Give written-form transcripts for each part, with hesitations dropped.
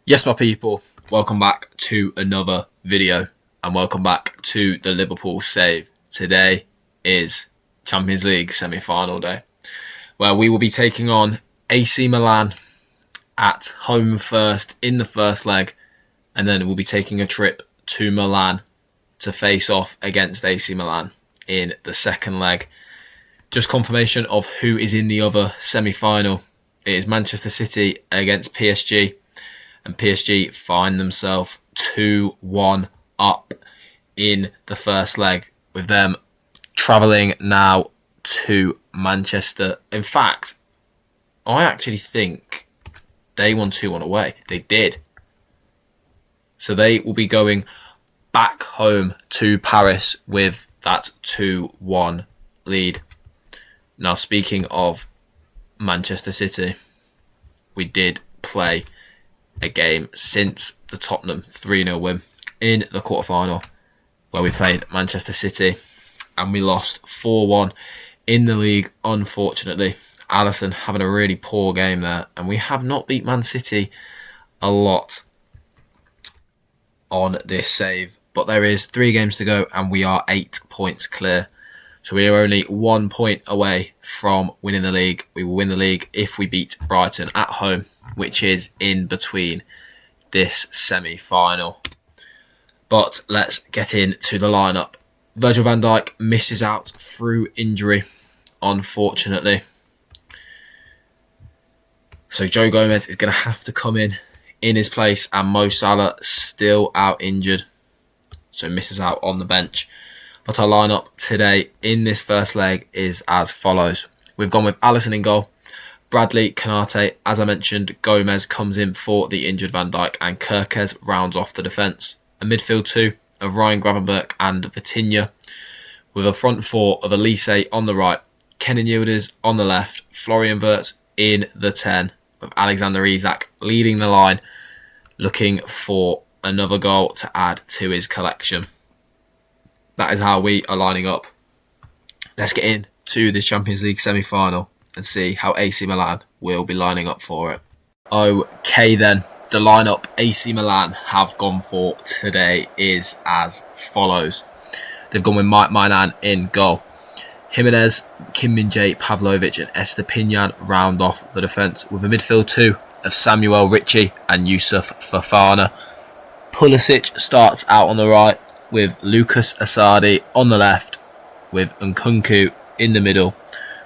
Yes, my people, welcome back to another video and welcome back to the Liverpool save. Today is Champions League semi-final day where we will be taking on AC Milan at home first in the first leg, and then we'll be taking a trip to Milan to face off against AC Milan in the second leg. Just confirmation of who is in the other semi-final. It is Manchester City against PSG. And PSG find themselves 2-1 up in the first leg, with them travelling now to Manchester. In fact, I actually think they won 2-1 away. They did. So they will be going back home to Paris with that 2-1 lead. Now, speaking of Manchester City, we did play a game since the Tottenham 3-0 win in the quarterfinal, where we played Manchester City and we lost 4-1 in the league, unfortunately. Alisson having a really poor game there, and we have not beat Man City a lot on this save, but there is 3 games to go and we are 8 points clear. So we are only 1 point away from winning the league. We will win the league if we beat Brighton at home, which is in between this semi-final. But let's get into the lineup. Virgil van Dijk misses out through injury, unfortunately. So Joe Gomez is going to have to come in his place, and Mo Salah still out injured, so misses out on the bench. But our lineup today in this first leg is as follows. We've gone with Alisson in goal, Bradley, Konate, as I mentioned. Gomez comes in for the injured Van Dijk, and Kerkez rounds off the defence. A midfield 2 of Ryan Gravenberch and Vitinha, with a front 4 of Elise on the right, Kenan Yildiz on the left, Florian Wirtz in the 10, with Alexander Isak leading the line, looking for another goal to add to his collection. That is how we are lining up. Let's get into this Champions League semi-final and see how AC Milan will be lining up for it. Okay then, the lineup AC Milan have gone for today is as follows. They've gone with Mike Maignan in goal. Jimenez, Kim Min-jae, Pavlovic and Estepinian round off the defence, with a midfield 2 of Samuel Ritchie and Yusuf Fofana. Pulisic starts out on the right, with Lucas Asadi on the left, with Nkunku in the middle,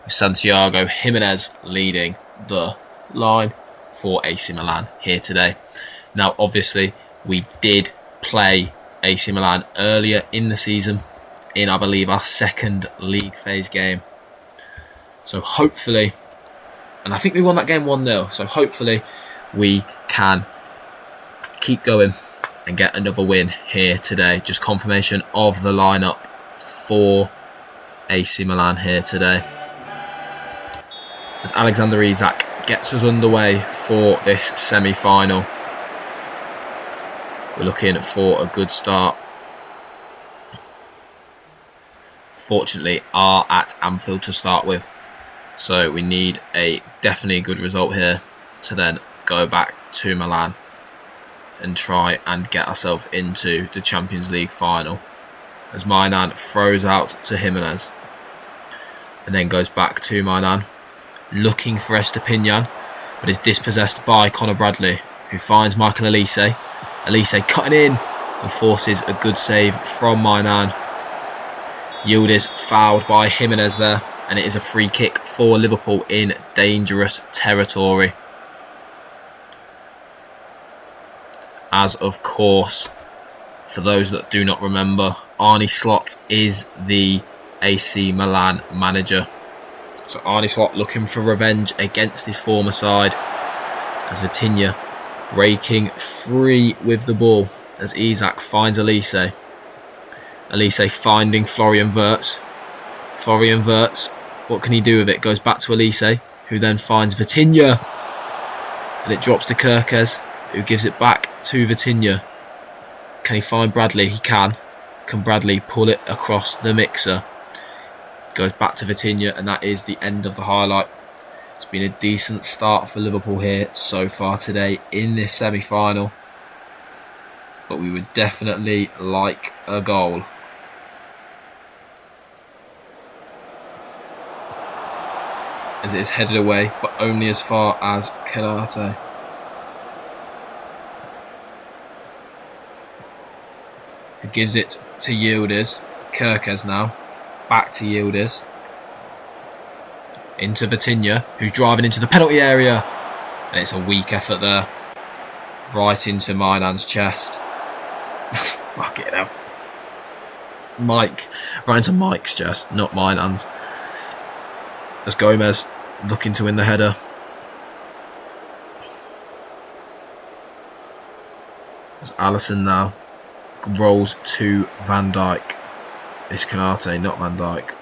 with Santiago Jimenez leading the line for AC Milan here today. Now, obviously, we did play AC Milan earlier in the season in, I believe, our second league phase game. So hopefully, and I think we won that game 1-0, so hopefully we can keep going and get another win here today. Just confirmation of the lineup for AC Milan here today, as Alexander Isak gets us underway for this semi-final. We're looking for a good start. Fortunately, are at Anfield to start with, so we need a definitely good result here to then go back to Milan and try and get ourselves into the Champions League final. As Maignan throws out to Jimenez and then goes back to Maignan, looking for Estepinian, but is dispossessed by Conor Bradley, who finds Michael Elise. Elise cutting in and forces a good save from Maignan. Yildiz fouled by Jimenez there, and it is a free kick for Liverpool in dangerous territory. As, of course, for those that do not remember, Arne Slot is the AC Milan manager. So Arne Slot looking for revenge against his former side, as Vitinha breaking free with the ball as Isak finds Elise. Elise finding Florian Wirtz. Florian Wirtz, what can he do with it? Goes back to Elise, who then finds Vitinha. And it drops to Kerkez, who gives it back to Vitinha. Can he find Bradley? He can. Can Bradley pull it across the mixer? Goes back to Vitinha, and that is the end of the highlight. It's been a decent start for Liverpool here so far today in this semi-final. But we would definitely like a goal. As it is headed away, but only as far as Konate. Who gives it to Yildiz. Kerkez now. Back to Yildiz. Into Vitinha, who's driving into the penalty area. And it's a weak effort there. Right into Mainan's chest. Fuck it out. Mike. Right into Mike's chest, not Mainan's. As Gomez looking to win the header. As Alisson now rolls to Van Dijk. It's Konate, not Van Dijk.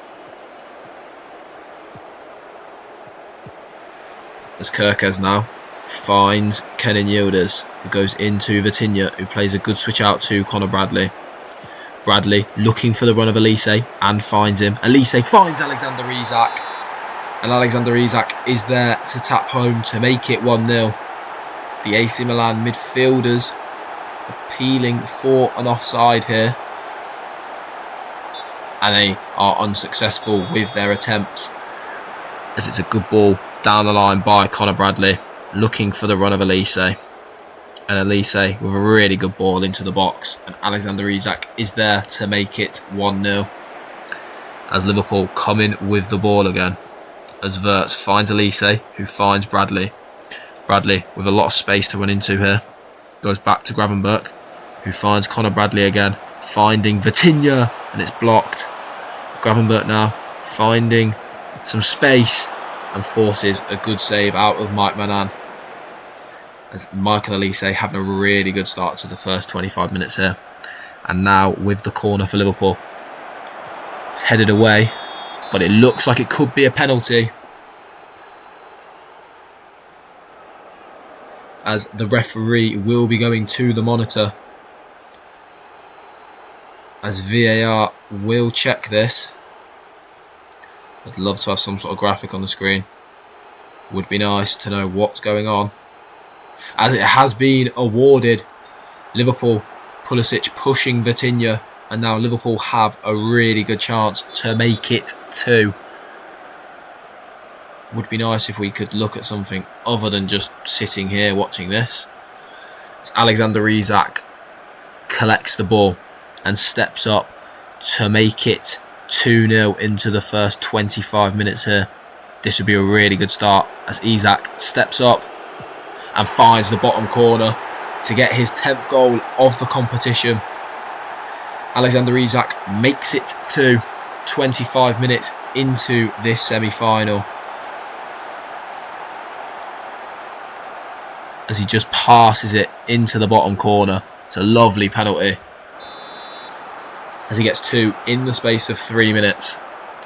As Kerkez now finds Kenan Yildiz, who goes into Vitinha, who plays a good switch out to Conor Bradley. Bradley looking for the run of Elise and finds him. Elise finds Alexander Isak. And Alexander Isak is there to tap home to make it 1-0. The AC Milan midfielders appealing for an offside here. And they are unsuccessful with their attempts. As it's a good ball down the line by Conor Bradley. Looking for the run of Elise. And Elise with a really good ball into the box. And Alexander Isak is there to make it 1-0. As Liverpool come in with the ball again. As Wirtz finds Elise, who finds Bradley. Bradley with a lot of space to run into here. Goes back to Gravenberch, who finds Conor Bradley again. Finding Vitinha, and it's blocked. Gravenberch now finding some space and forces a good save out of Mike Manan. As Michael Elise having a really good start to the first 25 minutes here. And now with the corner for Liverpool. It's headed away. But it looks like it could be a penalty. As the referee will be going to the monitor. As VAR will check this. I'd love to have some sort of graphic on the screen. Would be nice to know what's going on. As it has been awarded. Liverpool, Pulisic pushing Vitinha. And now Liverpool have a really good chance to make it 2. Would be nice if we could look at something other than just sitting here watching this. As Alexander Isak collects the ball and steps up to make it 2-0 into the first 25 minutes here. This would be a really good start as Isak steps up and finds the bottom corner to get his 10th goal of the competition. Alexander Isak makes it to 25 minutes into this semi-final. As he just passes it into the bottom corner. It's a lovely penalty. As he gets 2 in the space of 3 minutes.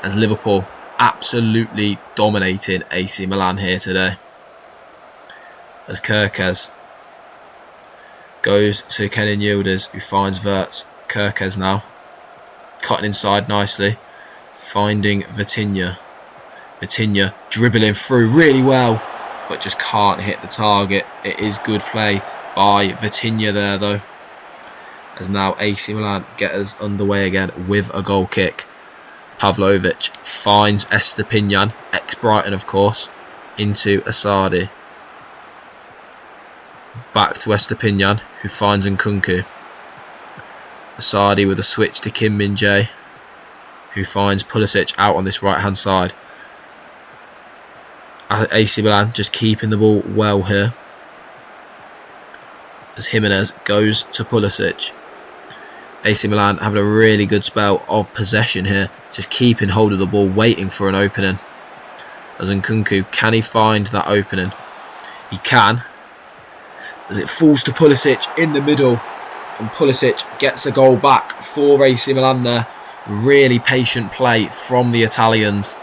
As Liverpool absolutely dominating AC Milan here today. As Kerkez goes to Kenan Yildiz, who finds Wirtz. Kerkez now cutting inside nicely, finding Vitinha. Vitinha dribbling through really well, but just can't hit the target. It is good play by Vitinha there though. As now AC Milan get us underway again with a goal kick. Pavlovic finds Estepinian, ex-Brighton of course, into Asadi. Back to Estepinian, who finds Nkunku. Asadi with a switch to Kim Min-jae, who finds Pulisic out on this right hand side. AC Milan just keeping the ball well here. As Jimenez goes to Pulisic. AC Milan having a really good spell of possession here, just keeping hold of the ball, waiting for an opening. As Nkunku, can he find that opening? He can. As it falls to Pulisic in the middle. And Pulisic gets a goal back for AC Milan there. Really patient play from the Italians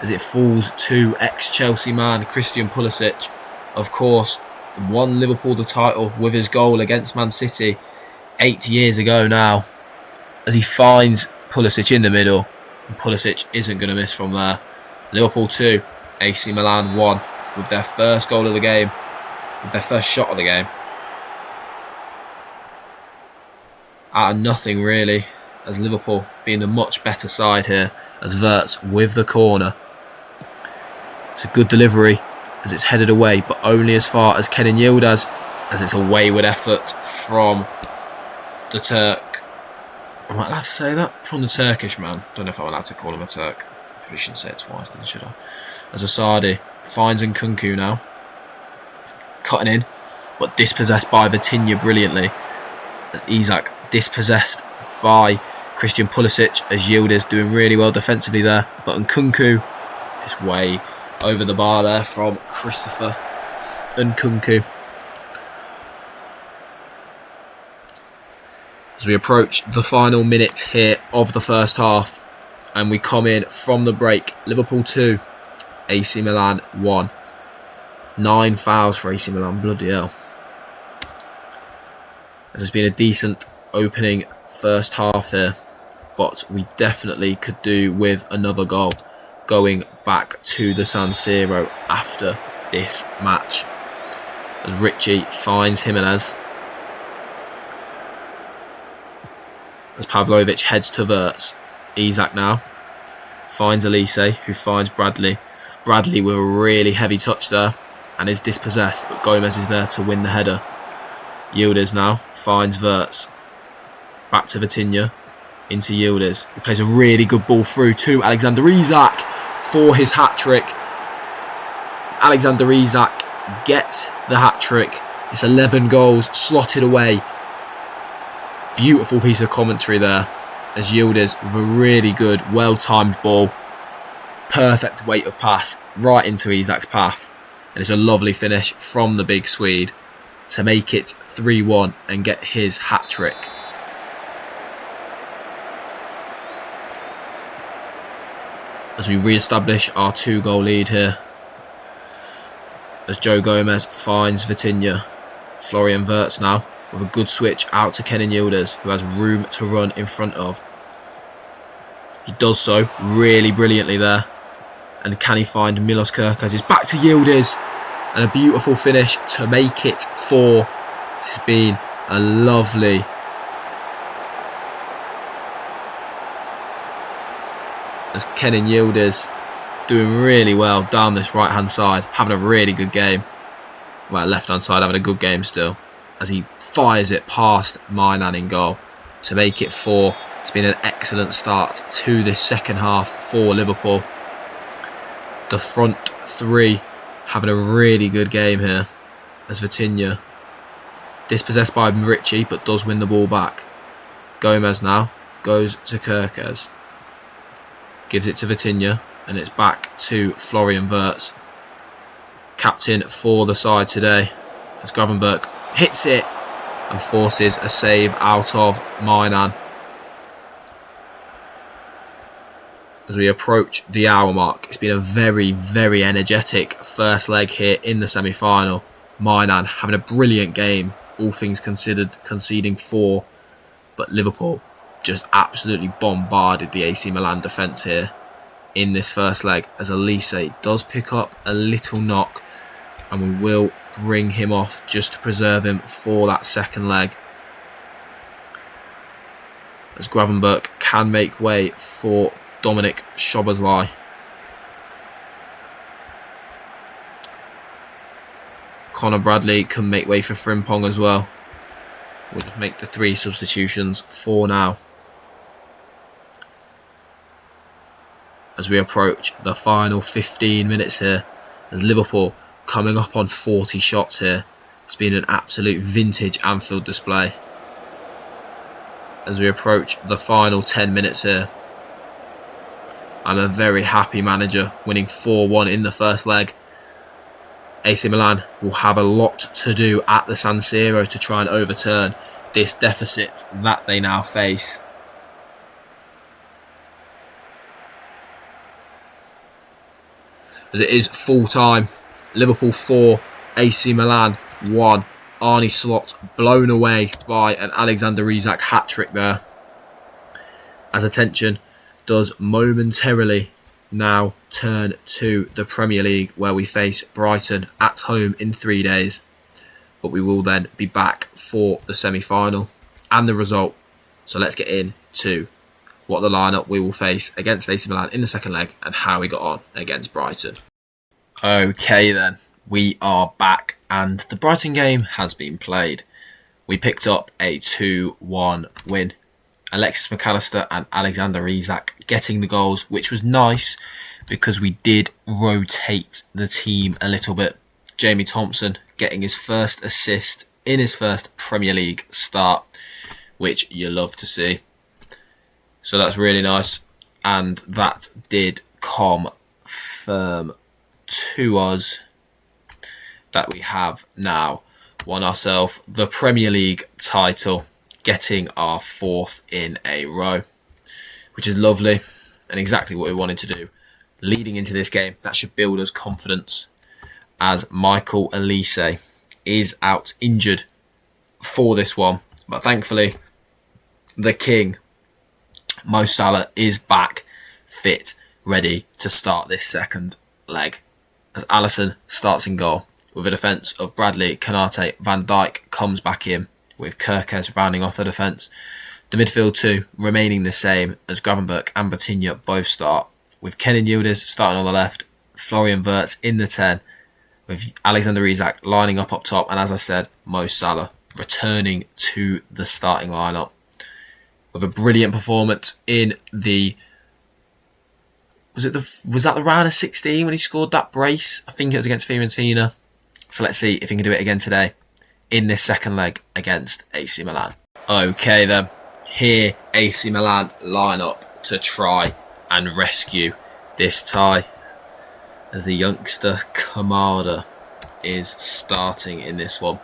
as it falls to ex-Chelsea man Christian Pulisic. Of course, won Liverpool the title with his goal against Man City 8 years ago now. As he finds Pulisic in the middle. And Pulisic isn't going to miss from there. Liverpool 2, AC Milan 1 with their first goal of the game, with their first shot of the game. Out of nothing really, as Liverpool being the much better side here, as Wirtz with the corner. It's a good delivery as it's headed away, but only as far as Kenan Yildiz, as it's a wayward effort from the Turk. Am I allowed to say that? From the Turkish man. Don't know if I'm allowed to call him a Turk. Probably shouldn't say it twice then, should I? As Asadi finds Nkunku now. Cutting in, but dispossessed by Vitinha brilliantly. As Isak dispossessed by Christian Pulisic, as Yildiz doing really well defensively there. But Nkunku is way over the bar there from Christopher Nkunku. As we approach the final minute here of the first half, and we come in from the break. Liverpool 2, AC Milan 1. 9 fouls for AC Milan, bloody hell. This has been a decent opening first half here, but we definitely could do with another goal going back to the San Siro after this match. As Richie finds Jimenez. As Pavlovic heads to Wirtz. Isak now finds Elise, who finds Bradley. Bradley with a really heavy touch there and is dispossessed, but Gomez is there to win the header. Yildiz now finds Wirtz. Back to Vitinha. Into Yildiz. He plays a really good ball through to Alexander Isak for his hat-trick. Alexander Isak gets the hat-trick. It's 11 goals slotted away. Beautiful piece of commentary there, as Yildiz with a really good, well-timed ball. Perfect weight of pass right into Isak's path. And it's a lovely finish from the big Swede to make it 3-1 and get his hat-trick. As we re-establish our 2-goal lead here. As Joe Gomez finds Vitinha. Florian Wirtz now with a good switch out to Kenan Yildiz, who has room to run in front of. He does so really brilliantly there. And can he find Milos Kerkez? It's back to Yildiz. And a beautiful finish to make it 4. It's been a lovely as Kenan Yildiz doing really well down this right hand side, having a really good game. Well, left hand side having a good game still, as he fires it past Mainan in goal to make it 4. It's been an excellent start to this second half for Liverpool. The front 3 having a really good game here, as Vitinha dispossessed by Richie but does win the ball back. Gomez now goes to Kerkez, gives it to Vitinha, and it's back to Florian Wirtz, captain for the side today, as Gravenberch hits it and forces a save out of Mainan. As we approach the hour mark, it's been a very, very energetic first leg here in the semi-final. Mainan having a brilliant game, all things considered, conceding 4, but Liverpool just absolutely bombarded the AC Milan defence here in this first leg, as Elise does pick up a little knock, and we will bring him off just to preserve him for that second leg, as Gravenberch can make way for Dominic Szoboszlai. Connor Bradley can make way for Frimpong as well. We'll just make the 3 substitutions for now. As we approach the final 15 minutes here, as Liverpool coming up on 40 shots here. It's been an absolute vintage Anfield display. As we approach the final 10 minutes here, I'm a very happy manager, winning 4-1 in the first leg. AC Milan will have a lot to do at the San Siro to try and overturn this deficit that they now face. As it is full time, Liverpool 4, AC Milan 1. Arne Slot blown away by an Alexander Isak hat-trick there, as attention does momentarily now turn to the Premier League, where we face Brighton at home in 3 days. But we will then be back for the semi-final and the result. So let's get into what the lineup we will face against AC Milan in the second leg and how we got on against Brighton. Okay then, we are back and the Brighton game has been played. We picked up a 2-1 win. Alexis McAllister and Alexander Isak getting the goals, which was nice because we did rotate the team a little bit. Jamie Thompson getting his first assist in his first Premier League start, which you love to see. So that's really nice. And that did confirm to us that we have now won ourselves the Premier League title, getting our 4th in a row, which is lovely and exactly what we wanted to do. Leading into this game, that should build us confidence, as Michael Elise is out injured for this one. But thankfully, the king, Mo Salah, is back, fit, ready to start this second leg. As Alisson starts in goal, with a defence of Bradley, Konate, Van Dijk comes back in, with Kerkez rounding off the defence. The midfield two remaining the same, as Gravenberch and Vitinha both start, with Kenan Yildiz starting on the left, Florian Wirtz in the 10, with Alexander Isak lining up top, and as I said, Mo Salah returning to the starting lineup with a brilliant performance in the... Was that the round of 16 when he scored that brace? I think it was against Fiorentina. So let's see if he can do it again today in this second leg against AC Milan. Okay then, here AC Milan line up to try and rescue this tie, as the youngster Kamada is starting in this one.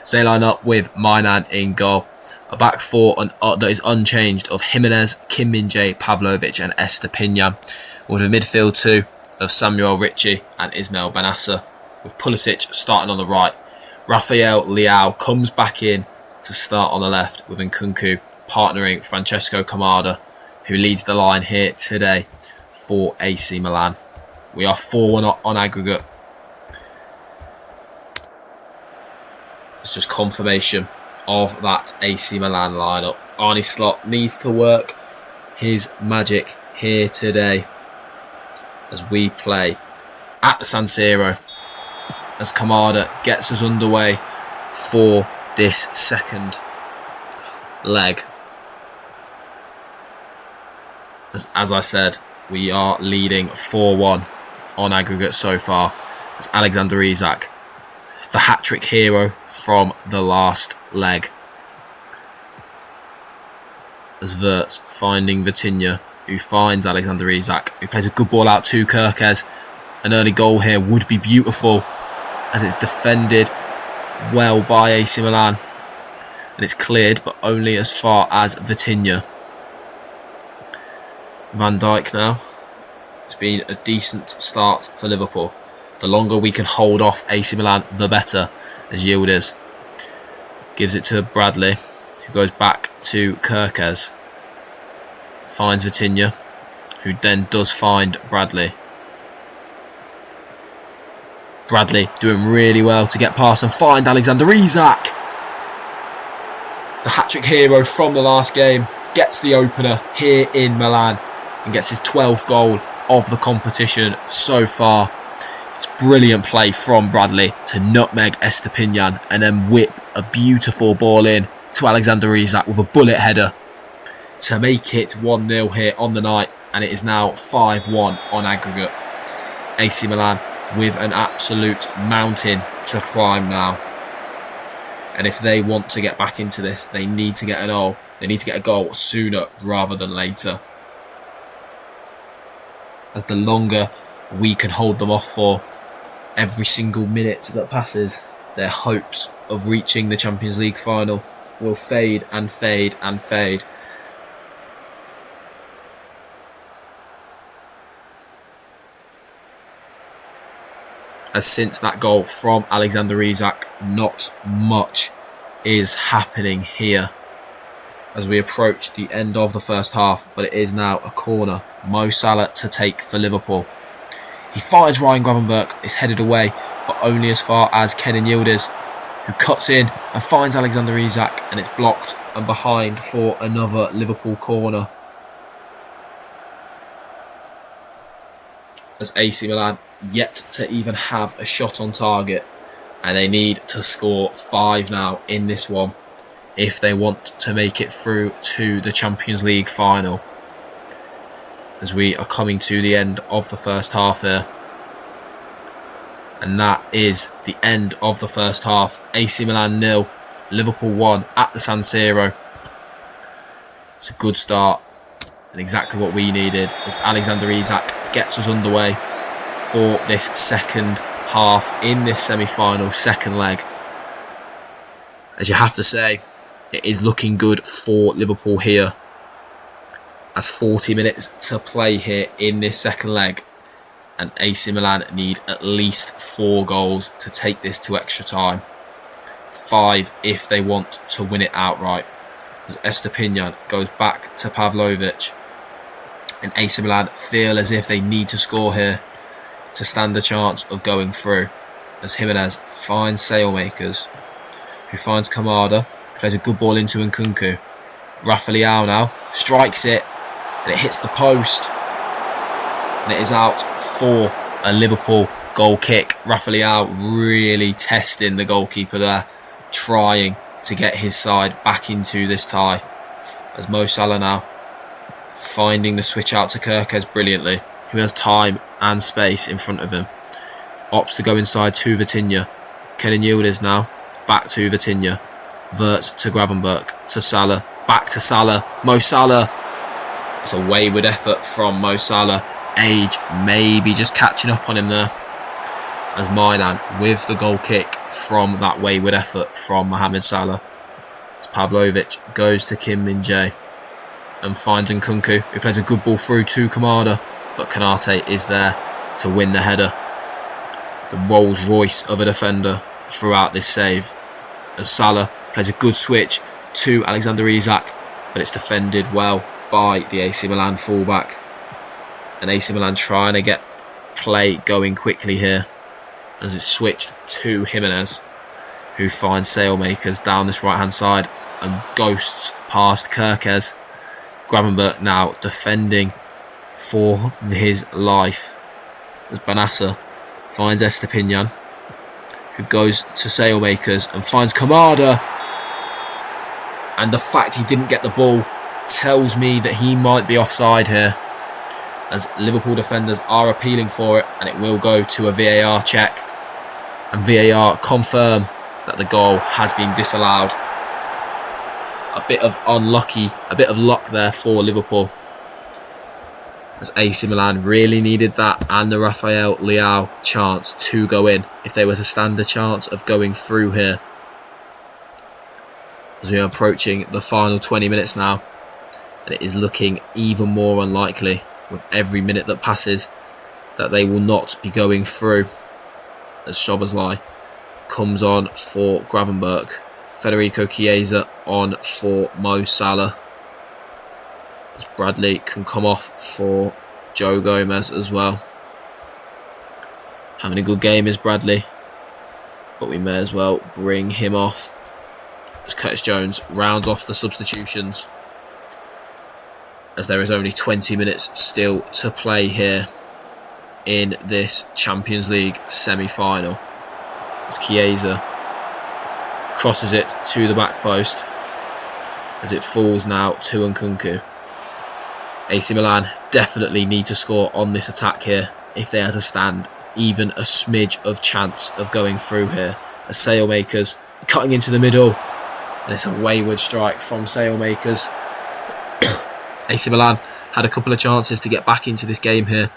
So they line up with Mainan in goal. A back four that is unchanged of Jimenez, Kim Min-jae, Pavlovic and Estepinian, with a midfield two of Samuel Ritchie and Ismail Benassa, with Pulisic starting on the right. Rafael Leao comes back in to start on the left, with Nkunku partnering Francesco Kamada, who leads the line here today for AC Milan. We are 4-1 on aggregate. It's just confirmation of that AC Milan lineup. Arne Slot needs to work his magic here today as we play at the San Siro, as Kamada gets us underway for this second leg. As I said, we are leading 4-1 on aggregate so far, as Alexander Isak, the hat-trick hero from the last leg, as Wirtz finding Vitinha, who finds Alexander Isak, who plays a good ball out to Kerkez. An early goal here would be beautiful, as it's defended well by AC Milan, and it's cleared, but only as far as Vitinha. Van Dijk now. It's been a decent start for Liverpool. The longer we can hold off AC Milan, the better, as Yildiz gives it to Bradley, who goes back to Kerkez. Finds Vitinha, who then does find Bradley. Bradley doing really well to get past and find Alexander Isak. The hat-trick hero from the last game gets the opener here in Milan and gets his 12th goal of the competition so far. It's brilliant play from Bradley to nutmeg Estepinian and then whip a beautiful ball in to Alexander Isak with a bullet header to make it 1-0 here on the night, and it is now 5-1 on aggregate. AC Milan with an absolute mountain to climb now, and if they want to get back into this, they need to get a goal. They need to get a goal sooner rather than later, as the longer we can hold them off for every single minute that passes, their hopes of reaching the Champions League final will fade and fade and fade. As since that goal from Alexander Isak, not much is happening here. as we approach the end of the first half, but it is now a corner. Mo Salah to take for Liverpool. He fires Ryan Gravenberch, it's headed away, but only as far as Kenan Yildiz, who cuts in and finds Alexander Isak, and it's blocked and behind for another Liverpool corner. As AC Milan yet to even have a shot on target, and they need to score 5 now in this one if they want to make it through to the Champions League final. As we are coming to the end of the first half here. And that is the end of the first half. AC Milan 0, Liverpool 1 at the San Siro. It's a good start and exactly what we needed, as Alexander Isak gets us underway for this second half in this semi-final second leg. As you have to say, it is looking good for Liverpool here, as 40 minutes to play here in this second leg, and AC Milan need at least 4 goals to take this to extra time. 5 if they want to win it outright, as Estepinian goes back to Pavlovic, and AC Milan feel as if they need to score here to stand a chance of going through, as Jimenez finds Sailmakers, who finds Kamada, plays a good ball into Nkunku. Rafael now strikes it, and it hits the post, and it is out for a Liverpool goal kick. Rafael really testing the goalkeeper there, trying to get his side back into this tie, as Mo Salah now finding the switch out to Kerkez brilliantly, who has time and space in front of him. Opts to go inside to Vitinha. Kenan Yildiz now back to Vitinha. Verts to Gravenberch, to Salah, back to Salah. Mo Salah. It's a wayward effort from Mo Salah. Age maybe just catching up on him there, as Milan with the goal kick from that wayward effort from Mohamed Salah. As Pavlovic goes to Kim Min-jae and finds Nkunku, who plays a good ball through to Kamada, but Kanate is there to win the header. The Rolls Royce of a defender throughout this save, as Salah plays a good switch to Alexander Isak, but it's defended well by the AC Milan fullback. And AC Milan trying to get play going quickly here, as it's switched to Jimenez, who finds Sailmakers down this right hand side and ghosts past Kerkez. Gravenberch now defending for his life, as Banassa finds Estepinian, who goes to Sailmakers and finds Kamada, and the fact he didn't get the ball tells me that he might be offside here, as Liverpool defenders are appealing for it, and it will go to a VAR check, and VAR confirm that the goal has been disallowed. A bit of luck there for Liverpool, as AC Milan really needed that and the Rafael Leao chance to go in if they were to stand a chance of going through here. As we are approaching the final 20 minutes now, and it is looking even more unlikely with every minute that passes that they will not be going through, as Szoboszlai comes on for Gravenberch. Federico Chiesa on for Mo Salah, as Bradley can come off for Joe Gomez as well. Having a good game is Bradley, but we may as well bring him off, as Curtis Jones rounds off the substitutions, as there is only 20 minutes still to play here in this Champions League semi-final, as Chiesa crosses it to the back post, as it falls now to Nkunku. AC Milan definitely need to score on this attack here if they are to stand even a smidge of chance of going through here, as Sailmakers cutting into the middle, and it's a wayward strike from Sailmakers. AC Milan had a couple of chances to get back into this game here,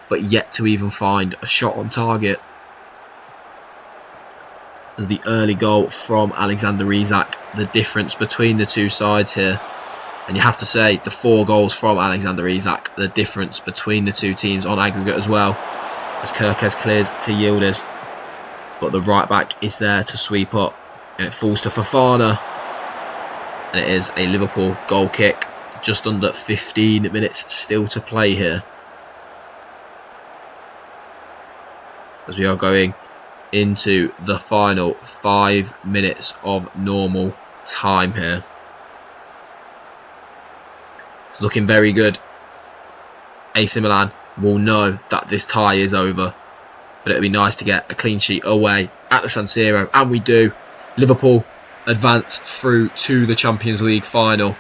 but yet to even find a shot on target, as the early goal from Alexander Isak, the difference between the two sides here. And you have to say, the 4 goals from Alexander Isak, the difference between the two teams on aggregate as well, as Kerkez clears to Yildiz, but the right back is there to sweep up, and it falls to Fofana, And it is a Liverpool goal kick. Just under 15 minutes still to play here, as we are going into the final 5 minutes of normal time here. It's looking very good. AC Milan will know that this tie is over, but it'll be nice to get a clean sheet away at the San Siro, and we do. Liverpool advance through to the Champions League final.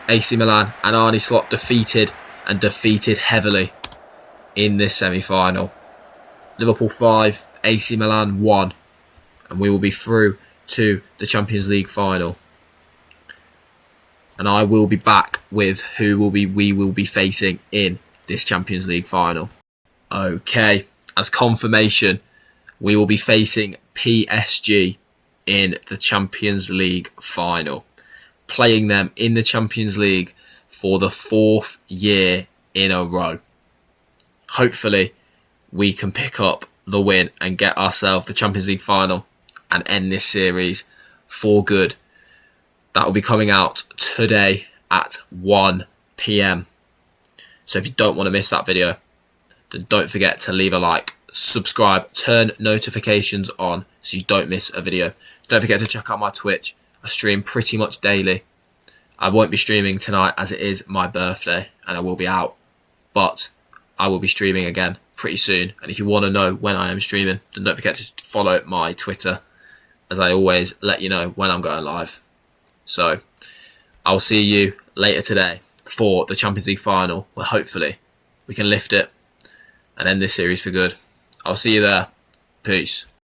AC Milan and Arne defeated heavily in this semi-final. Liverpool 5, AC Milan 1, and we will be through to the Champions League final. And I will be back with who we will be facing in this Champions League final. Okay, as confirmation, we will be facing PSG in the Champions League final, playing them in the Champions League for the 4th year in a row. Hopefully, we can pick up the win and get ourselves the Champions League final and end this series for good. That will be coming out today at 1 PM. So if you don't want to miss that video, then don't forget to leave a like, subscribe, turn notifications on so you don't miss a video. Don't forget to check out my Twitch. I stream pretty much daily. I won't be streaming tonight as it is my birthday and I will be out, but I will be streaming again pretty soon. And if you want to know when I am streaming, then don't forget to follow my Twitter, as I always let you know when I'm going live. So I'll see you later today for the Champions League final, where hopefully we can lift it and end this series for good. I'll see you there. Peace.